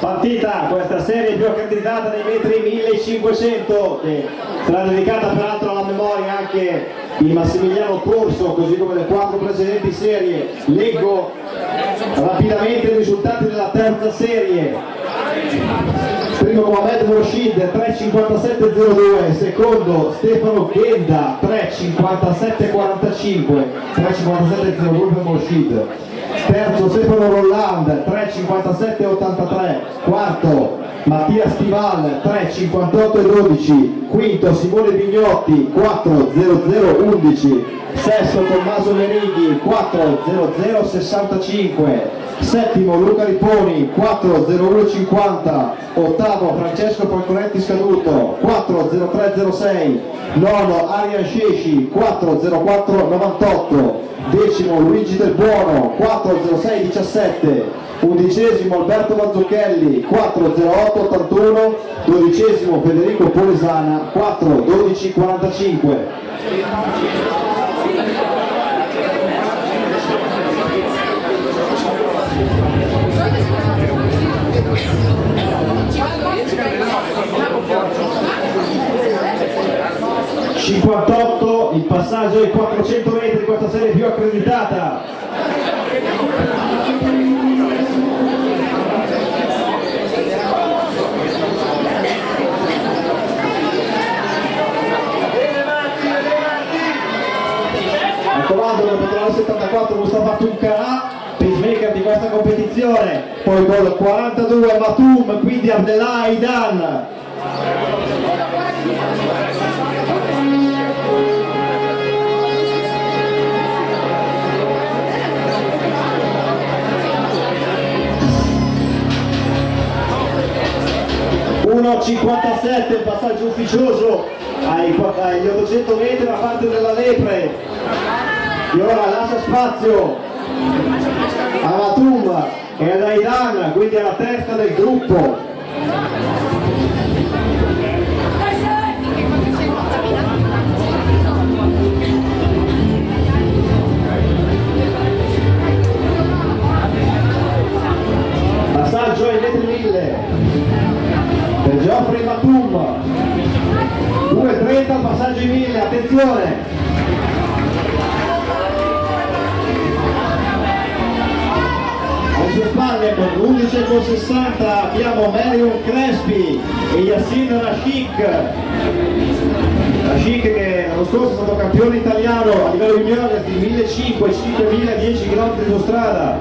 Partita, questa serie più accreditata nei metri 1500, che sarà dedicata peraltro alla memoria anche di Massimiliano Corso, così come le 4 precedenti serie. Leggo rapidamente i risultati della terza serie. Primo Mohamed Morshid 3.57.02, secondo Stefano Ghenda 3.57.45, 3.57.02 per Morshid. Terzo Stefano Rolland 3.57.83, quarto Mattia Stival 3.58.12, quinto Simone Bignotti 4.00.11, sesto Tommaso Merighi 4.00.65, settimo Luca Riponi 4.01.50, ottavo Francesco Falconetti Scaduto 4.03.06, nono Arian Scesci 4.04.98, decimo Luigi Del Buono 4.06.17, undicesimo Alberto Mazzucchelli 4.08.81, dodicesimo Federico Polesana 4.12.45. 58 il passaggio ai 400 metri di questa serie più accreditata. Al comando del Petrolio 74 Mustafa Tunkara, pacemaker di questa competizione, poi col 42 Matum, quindi Abdellah Aidan. il passaggio ufficioso agli 800 metri da parte della Lepre, e ora lascia spazio a Matum e ad Aidan, quindi alla testa del gruppo. Passaggio ai metri 1000 per Geoffrey Matum, 2.30 al passaggio ai 1000, attenzione! Alle sue spalle con 11.60 abbiamo Marion Crespi e Yassin Rashik. Rashik che l'anno scorso è stato campione italiano a livello juniores di 1.500, 5.000, 10 km su strada.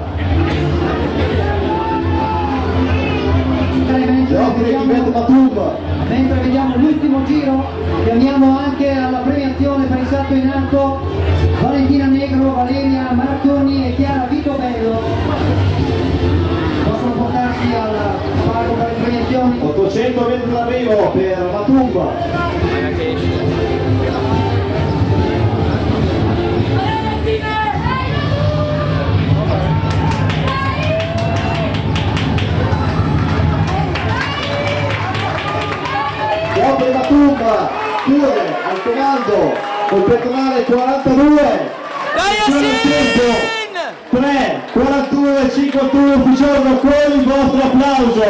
Mentre vediamo l'ultimo giro, chiamiamo anche alla premiazione per il salto in alto Valentina Negro, Valeria Marconi e Chiara Vitobello. Possono portarsi al palco per le premiazioni. 800 metri d'arrivo per Matum. Matum chiude al comando col pettorale 42. Dai Yassin! 3, 41 e 51 ufficioso con il vostro applauso.